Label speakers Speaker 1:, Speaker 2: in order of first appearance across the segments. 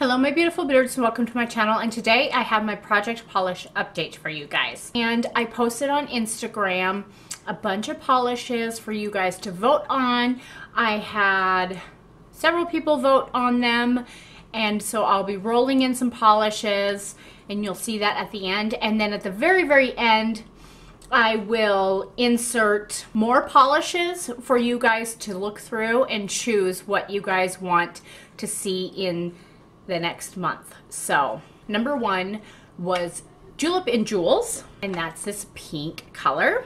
Speaker 1: Hello my beautiful Bitterroots and welcome to my channel, and today I have my project polish update for you guys. And I posted on Instagram a bunch of polishes for you guys to vote on. I had several people vote on them, and so I'll be rolling in some polishes and you'll see that at the end. And then at the very end I will insert more polishes for you guys to look through and choose what you guys want to see in the next month. So number one was Julep and Jewels, and that's this pink color.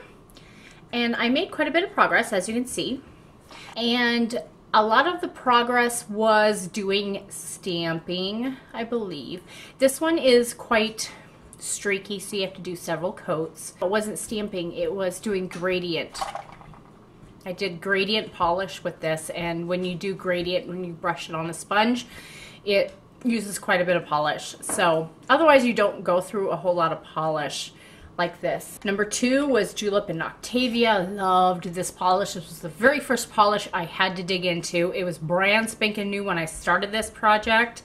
Speaker 1: And I made quite a bit of progress, as you can see. And a lot of the progress was doing stamping, I believe. This one is quite streaky, so you have to do several coats. It wasn't stamping, it was doing gradient. I did gradient polish with this, and when you do gradient, when you brush it on a sponge, it uses quite a bit of polish. So otherwise you don't go through a whole lot of polish like this. Number two was Julep and Octavia. Loved this polish. This was the very first polish I had to dig into. It was brand spanking new when I started this project.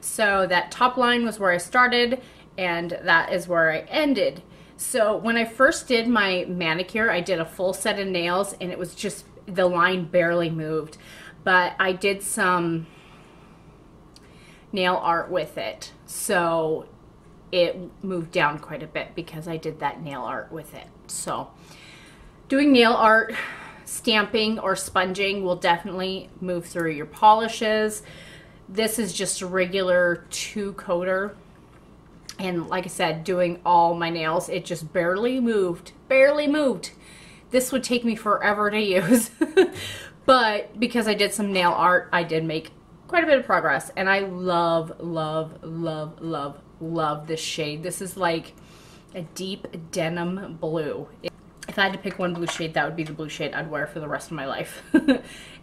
Speaker 1: So that top line was where I started, and that is where I ended. So when I first did my manicure, I did a full set of nails, and it was just, the line barely moved. But I did some nail art with it, so it moved down quite a bit because I did that nail art with it. So doing nail art, stamping, or sponging will definitely move through your polishes. This is just a regular 2-coater, and like I said, doing all my nails, it just barely moved. This would take me forever to use but because I did some nail art, I did make quite a bit of progress. And I love this shade. This is like a deep denim blue. If I had to pick one blue shade, that would be the blue shade I'd wear for the rest of my life.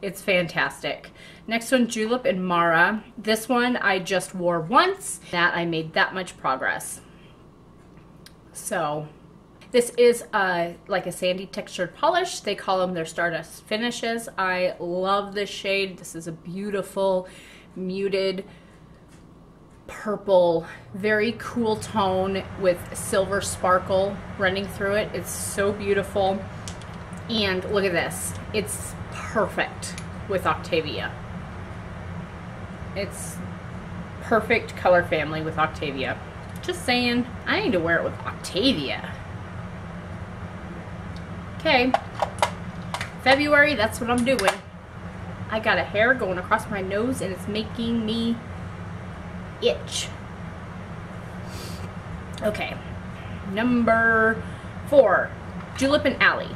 Speaker 1: It's fantastic. Next one, Julep and Mara. This one I just wore once. That I made that much progress. So this is like a sandy textured polish. They call them their Stardust finishes. I love this shade. This is a beautiful muted purple, very cool tone with silver sparkle running through it. It's so beautiful. And look at this. It's perfect with Octavia. It's perfect color family with Octavia. Just saying, I need to wear it with Octavia. Okay, February, that's what I'm doing. I got a hair going across my nose and it's making me itch. Okay, number 4, Julep and Alley.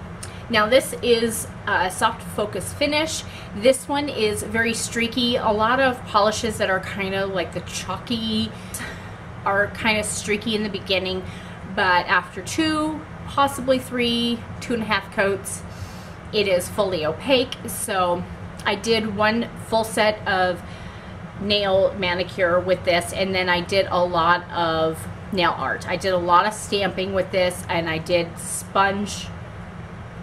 Speaker 1: Now this is a soft focus finish. This one is very streaky. A lot of polishes that are kind of like the chalky are kind of streaky in the beginning, but after 2, possibly 3, 2.5 coats, it is fully opaque. So I did one full set of nail manicure with this, and then I did a lot of nail art. I did a lot of stamping with this, and I did sponge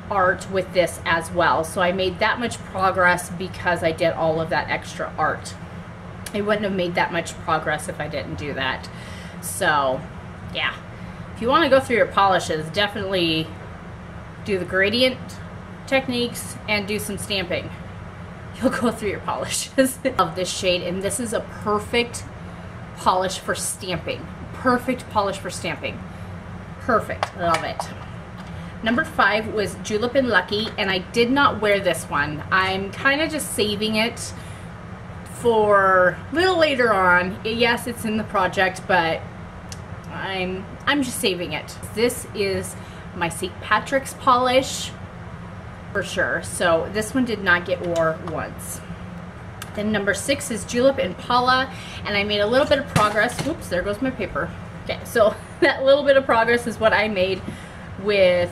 Speaker 1: art with this as well. So I made that much progress because I did all of that extra art. I wouldn't have made that much progress if I didn't do that. So yeah, if you want to go through your polishes, definitely do the gradient techniques and do some stamping. You'll go through your polishes. Of this shade, and this is a perfect polish for stamping. Perfect polish for stamping. Perfect. Love it. Number 5 was Julep and Lucky, and I did not wear this one. I'm kind of just saving it for a little later on. Yes, it's in the project, but I'm just saving it. This is my St. Patrick's polish for sure. So this one did not get wore once. Then number 6 is Julep and Paula, and I made a little bit of progress. Oops, there goes my paper. Okay, so that little bit of progress is what I made with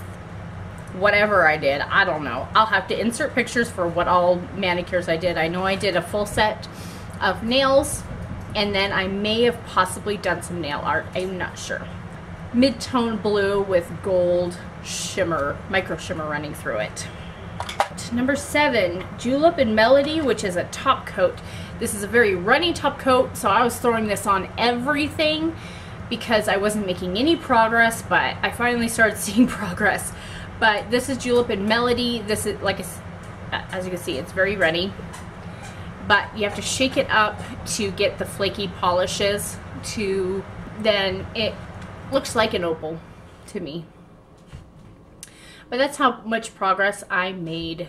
Speaker 1: whatever I did. I don't know. I'll have to insert pictures for what all manicures I did. I know I did a full set of nails, and then I may have possibly done some nail art. I'm not sure. Mid-tone blue with gold shimmer, micro shimmer running through it. Number 7, Julep and Melody, which is a top coat. This is a very runny top coat, so I was throwing this on everything because I wasn't making any progress, but I finally started seeing progress. But this is Julep and Melody. This is, like, as you can see, it's very runny. But you have to shake it up to get the flaky polishes to, then it looks like an opal to me. But that's how much progress I made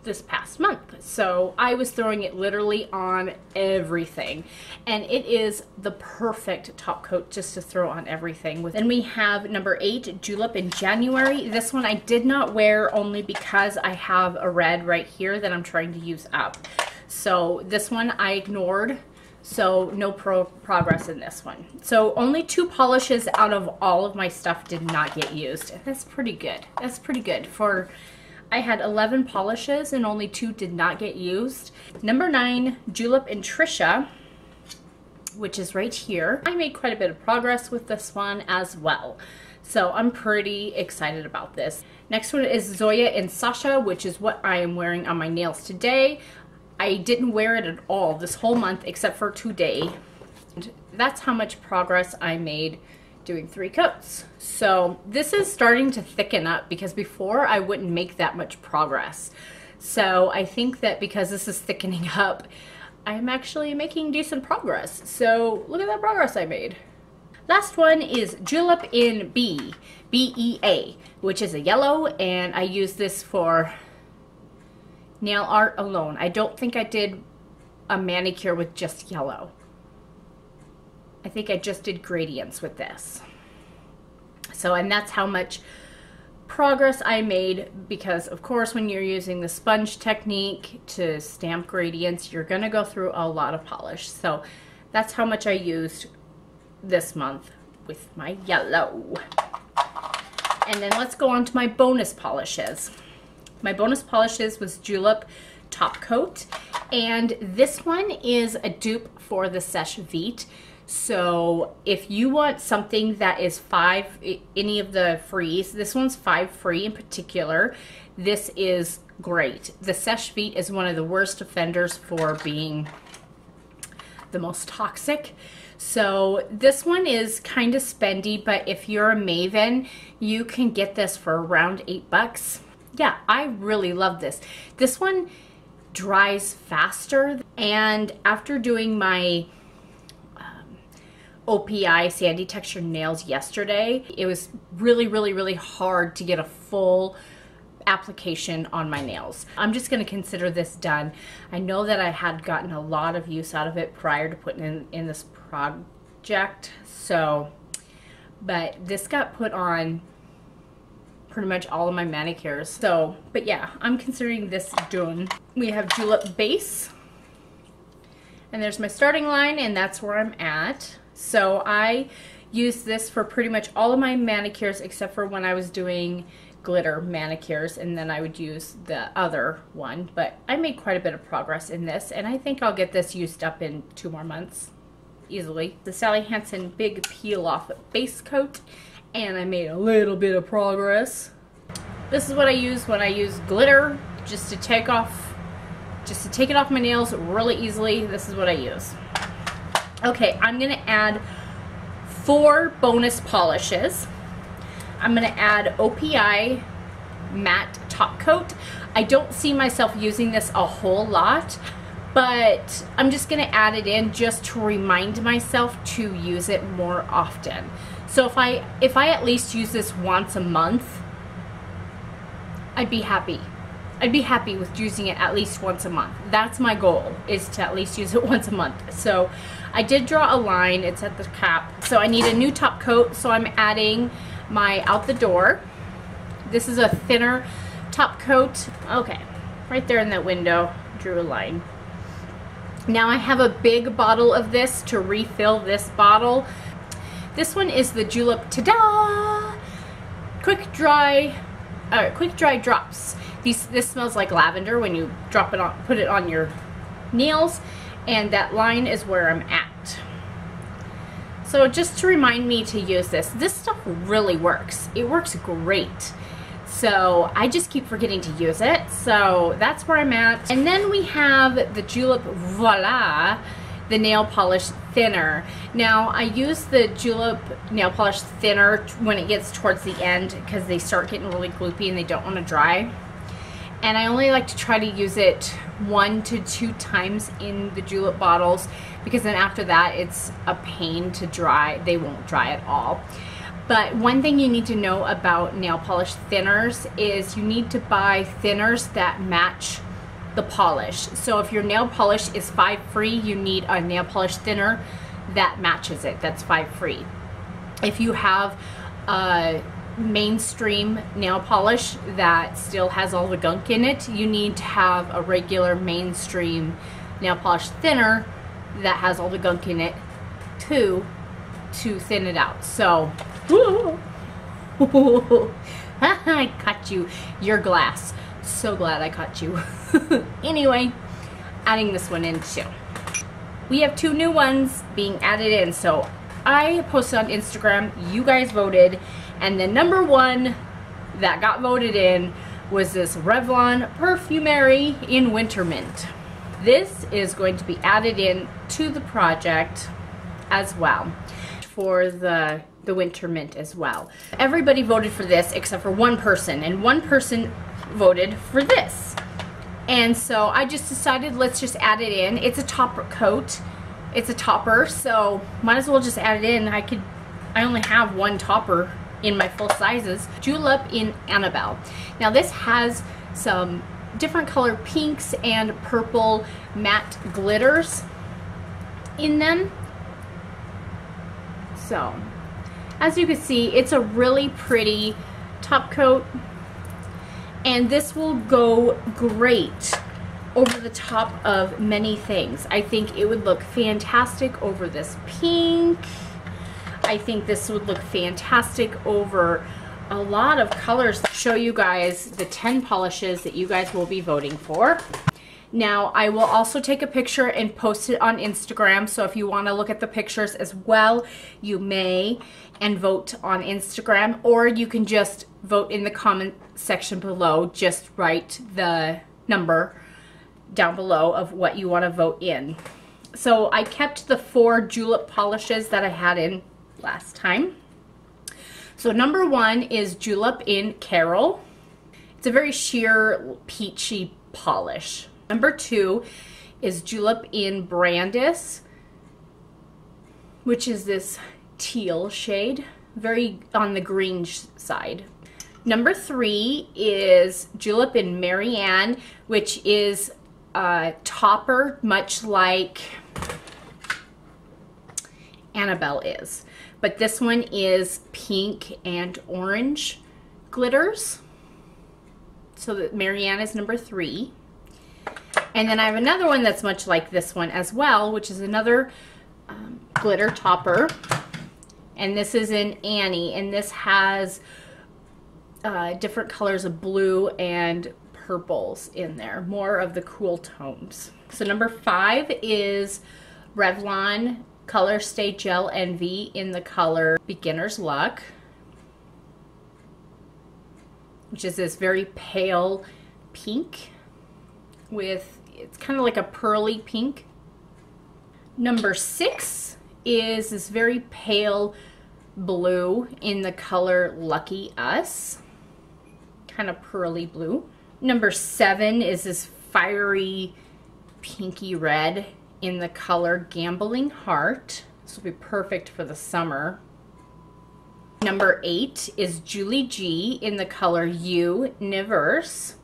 Speaker 1: this past month. So I was throwing it literally on everything, and it is the perfect top coat just to throw on everything. Then we have number 8, Julep in January. This one I did not wear only because I have a red right here that I'm trying to use up. So this one I ignored, so no progress in this one. So only 2 polishes out of all of my stuff did not get used. That's pretty good. That's pretty good for, I had 11 polishes and only 2 did not get used. Number 9, Julep and Trisha, which is right here. I made quite a bit of progress with this one as well. So I'm pretty excited about this. Next one is Zoya and Sasha, which is what I am wearing on my nails today. I didn't wear it at all this whole month except for today. And that's how much progress I made doing 3 coats. So this is starting to thicken up because before I wouldn't make that much progress. So I think that because this is thickening up, I'm actually making decent progress. So look at that progress I made. Last one is Julep in B-E-A, which is a yellow, and I use this for nail art alone. I don't think I did a manicure with just yellow. I think I just did gradients with this. So, and that's how much progress I made, because of course when you're using the sponge technique to stamp gradients, you're gonna go through a lot of polish. So that's how much I used this month with my yellow. And then let's go on to my bonus polishes. My bonus polishes was Julep Top Coat, and this one is a dupe for the Seche Vite. So if you want something that is 5, any of the frees, this one's 5 free in particular, this is great. The Seche Vite is one of the worst offenders for being the most toxic. So this one is kind of spendy, but if you're a maven, you can get this for around $8. Yeah, I really love this. This one dries faster, and after doing my OPI sandy texture nails yesterday, it was really hard to get a full application on my nails. I'm just going to consider this done. I know that I had gotten a lot of use out of it prior to putting in this project, so, but this got put on pretty much all of my manicures. So, but yeah, I'm considering this done. We have Julep Base, and there's my starting line, and that's where I'm at. So I use this for pretty much all of my manicures except for when I was doing glitter manicures, and then I would use the other one. But I made quite a bit of progress in this, and I think I'll get this used up in 2 more months easily. The Sally Hansen Big Peel Off Base Coat, and I made a little bit of progress. This is what I use when I use glitter, just to take it off my nails really easily. This is what I use. Okay, I'm gonna add 4 bonus polishes. I'm gonna add OPI Matte Top Coat. I don't see myself using this a whole lot, but I'm just gonna add it in just to remind myself to use it more often. So if I at least use this once a month, I'd be happy. I'd be happy with using it at least once a month. That's my goal, is to at least use it once a month. So I did draw a line, it's at the cap. So I need a new top coat, so I'm adding my Out the Door. This is a thinner top coat. Okay, right there in that window, drew a line. Now I have a big bottle of this to refill this bottle. This one is the Julep, ta-da! Quick dry drops. This smells like lavender when you drop it on, put it on your nails, and that line is where I'm at. So just to remind me to use this stuff really works. It works great. So I just keep forgetting to use it. So that's where I'm at. And then we have the Julep Voila, the nail polish thinner. Now I use the Julep nail polish thinner when it gets towards the end because they start getting really gloopy and they don't want to dry. And I only like to try to use it 1 to 2 times in the Julep bottles, because then after that it's a pain to dry. They won't dry at all. But one thing you need to know about nail polish thinners is you need to buy thinners that match the polish. So if your nail polish is 5 free, you need a nail polish thinner that matches it, that's 5 free. If you have a mainstream nail polish that still has all the gunk in it, you need to have a regular mainstream nail polish thinner that has all the gunk in it too, to thin it out. So I caught you, your glass. So glad I caught you. Anyway, adding this one in too. We have 2 new ones being added in. So I posted on Instagram, you guys voted, and the number 1 that got voted in was this Revlon Perfumery in Winter Mint. This is going to be added in to the project as well for the Winter Mint as well. Everybody voted for this except for one person, and one person voted for this. And so I just decided, let's just add it in. It's a topper coat. It's a topper, so might as well just add it in. I only have 1 topper in my full sizes. Julep in Annabelle. Now this has some different color pinks and purple matte glitters in them. So as you can see, it's a really pretty top coat, and this will go great over the top of many things. I think it would look fantastic over this pink. I think this would look fantastic over a lot of colors. Show you guys the 10 polishes that you guys will be voting for. Now I will also take a picture and post it on Instagram, so if you want to look at the pictures as well, you may, and vote on Instagram, or you can just vote in the comment section below. Just write the number down below of what you want to vote in. So I kept the 4 julep polishes that I had in last time. So number 1 is Julep in Carol. It's a very sheer peachy polish. Number 2 is Julep in Brandis, which is this teal shade, very on the green side. Number 3 is Julep in Marianne, which is a topper, much like Annabelle is. But this one is pink and orange glitters. So that Marianne is number 3. And then I have another one that's much like this one as well, which is another glitter topper. And this is in Annie, and this has different colors of blue and purples in there, more of the cool tones. So number 5 is Revlon Color Stay Gel Envy in the color Beginner's Luck, which is this very pale pink with, it's kind of like a pearly pink. Number 6 is this very pale blue in the color Lucky Us, kind of pearly blue. Number 7 is this fiery pinky red in the color Gambling Heart. This will be perfect for the summer. Number 8 is Julie G in the color Universe,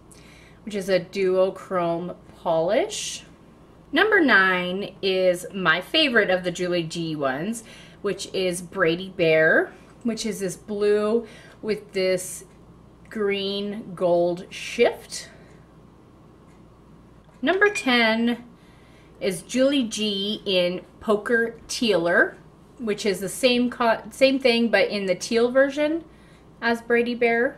Speaker 1: which is a duochrome polish. Number 9 is my favorite of the Julie G ones, which is Brady Bear, which is this blue with this green gold shift. Number 10 is Julie G in Poker Tealer, which is the same thing but in the teal version as Brady Bear.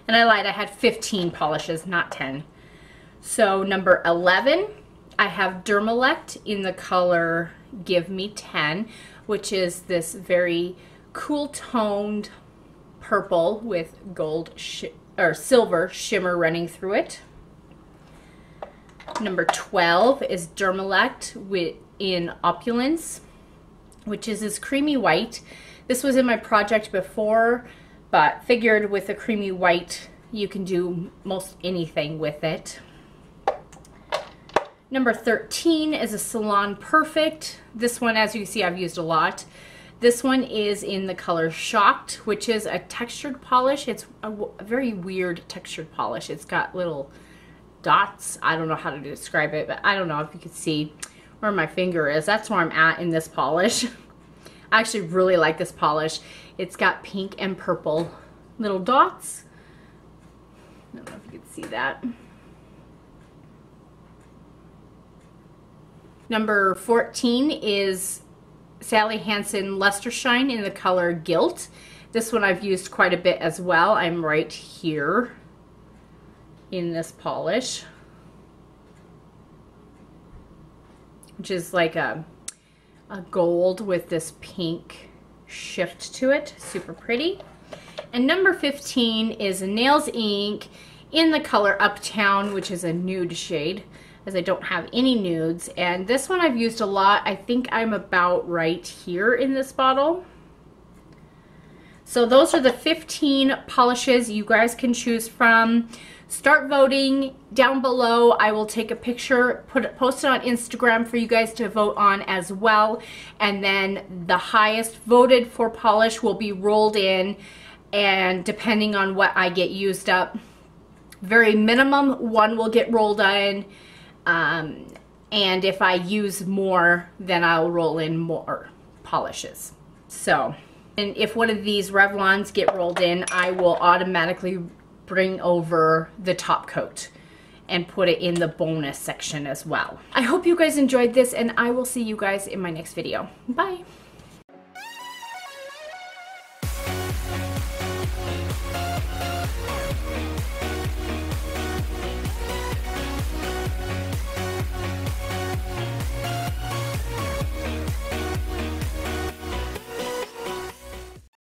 Speaker 1: And I lied, I had 15 polishes, not 10. So number 11, I have Dermalect in the color Give Me 10, which is this very cool toned purple with gold or silver shimmer running through it. Number 12 is Dermalect in Opulence, which is this creamy white. This was in my project before, but figured with a creamy white you can do most anything with it. Number 13 is a Salon Perfect. This one, as you can see, I've used a lot. This one is in the color Shocked, which is a textured polish. It's a very weird textured polish. It's got little dots. I don't know how to describe it, but I don't know if you can see where my finger is. That's where I'm at in this polish. I actually really like this polish. It's got pink and purple little dots. I don't know if you can see that. Number 14 is Sally Hansen Luster Shine in the color Guilt. This one I've used quite a bit as well. I'm right here in this polish, which is like a gold with this pink shift to it. Super pretty. And number 15 is Nails Ink in the color Uptown, which is a nude shade, as I don't have any nudes. And this one I've used a lot. I think I'm about right here in this bottle. So those are the 15 polishes you guys can choose from. Start voting down below. I will take a picture, post it on Instagram for you guys to vote on as well. And then the highest voted for polish will be rolled in, and depending on what I get used up, very minimum one will get rolled in. And if I use more, then I'll roll in more polishes. So, and if one of these Revlons get rolled in, I will automatically bring over the top coat and put it in the bonus section as well. I hope you guys enjoyed this, and I will see you guys in my next video. Bye.